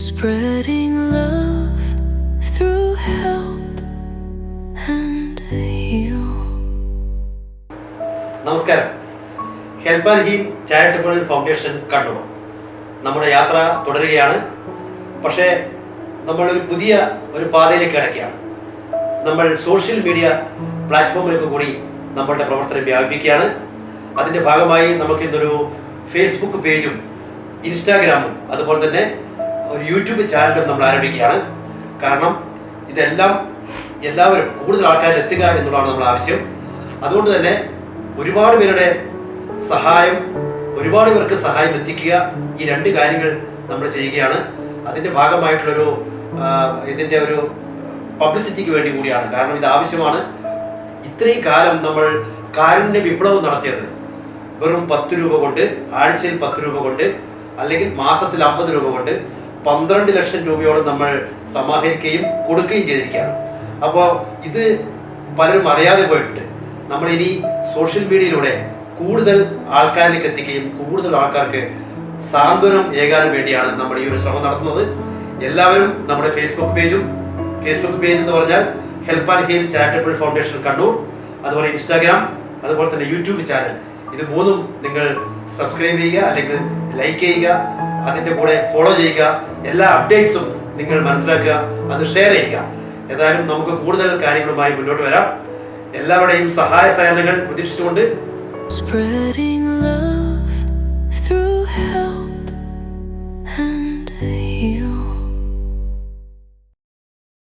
Spreading love through help and heal. നമസ്കാരം. Help and heal charitable foundation Kannur നമ്മുടെ യാത്ര തുടരുകയാണ്. പക്ഷേ നമ്മളൊരു പുതിയ പാതയിലേക്ക് കിടക്കുകയാണ്. നമ്മൾ സോഷ്യൽ മീഡിയ പ്ലാറ്റ്ഫോമിലേക്ക് കൂടി നമ്മളുടെ പ്രവർത്തനം വ്യാപിപ്പിക്കുകയാണ്. അതിൻ്റെ ഭാഗമായി നമുക്ക് ഇന്നൊരു ഫേസ്ബുക്ക് പേജും ഇൻസ്റ്റാഗ്രാമും അതുപോലെ തന്നെ ഒരു യൂട്യൂബ് ചാനലും നമ്മൾ ആരംഭിക്കുകയാണ്. കാരണം ഇതെല്ലാം എല്ലാവരും കൂടുതൽ ആൾക്കാരിൽ എത്തുക എന്നുള്ളതാണ് നമ്മൾ ആവശ്യം. അതുകൊണ്ട് തന്നെ ഒരുപാട് പേരുടെ സഹായം, ഒരുപാട് പേർക്ക് സഹായം എത്തിക്കുക, ഈ രണ്ട് കാര്യങ്ങൾ നമ്മൾ ചെയ്യുകയാണ്. അതിൻ്റെ ഭാഗമായിട്ടുള്ളൊരു ഇതിൻ്റെ ഒരു പബ്ലിസിറ്റിക്ക് വേണ്ടി കൂടിയാണ്. കാരണം ഇത് ആവശ്യമാണ്. ഇത്രയും കാലം നമ്മൾ കാരുണ്യ വിപ്ലവം നടത്തിയത് വെറും 10 രൂപ കൊണ്ട്, ആഴ്ചയിൽ 10 രൂപ കൊണ്ട്, അല്ലെങ്കിൽ മാസത്തിൽ 50 രൂപ കൊണ്ട് 12 ലക്ഷം രൂപയോളം നമ്മൾ സമാഹരിക്കുകയും കൊടുക്കുകയും ചെയ്തിരിക്കുകയാണ്. അപ്പോൾ ഇത് പലരും അറിയാതെ പോയിട്ടുണ്ട്. നമ്മൾ ഇനി സോഷ്യൽ മീഡിയയിലൂടെ കൂടുതൽ ആൾക്കാരിലേക്ക് എത്തിക്കുകയും കൂടുതൽ ആൾക്കാർക്ക് സാന്ത്വനം ഏകാനും വേണ്ടിയാണ് നമ്മൾ ഈ ഒരു ശ്രമം നടത്തുന്നത്. എല്ലാവരും നമ്മുടെ ഫേസ്ബുക്ക് പേജ് എന്ന് പറഞ്ഞാൽ help and heal charitable foundation Kannur, അതുപോലെ ഇൻസ്റ്റാഗ്രാം, അതുപോലെ തന്നെ യൂട്യൂബ് ചാനൽ, ഇത് മൂന്നും നിങ്ങൾ സബ്സ്ക്രൈബ് ചെയ്യുക, അല്ലെങ്കിൽ ലൈക്ക് ചെയ്യുക, അതിൻ്റെ കൂടെ ഫോളോ ചെയ്യുക. എല്ലാ അപ്ഡേറ്റ്സും നിങ്ങൾ മനസ്സിലാക്കുക, അത് ഷെയർ ചെയ്യുക. ഏതായാലും നമുക്ക് കൂടുതൽ കാര്യങ്ങളുമായി മുന്നോട്ട് വരാം. എല്ലാവരുടെയും സഹായ സഹകരണങ്ങൾ പ്രതീക്ഷിച്ചുകൊണ്ട്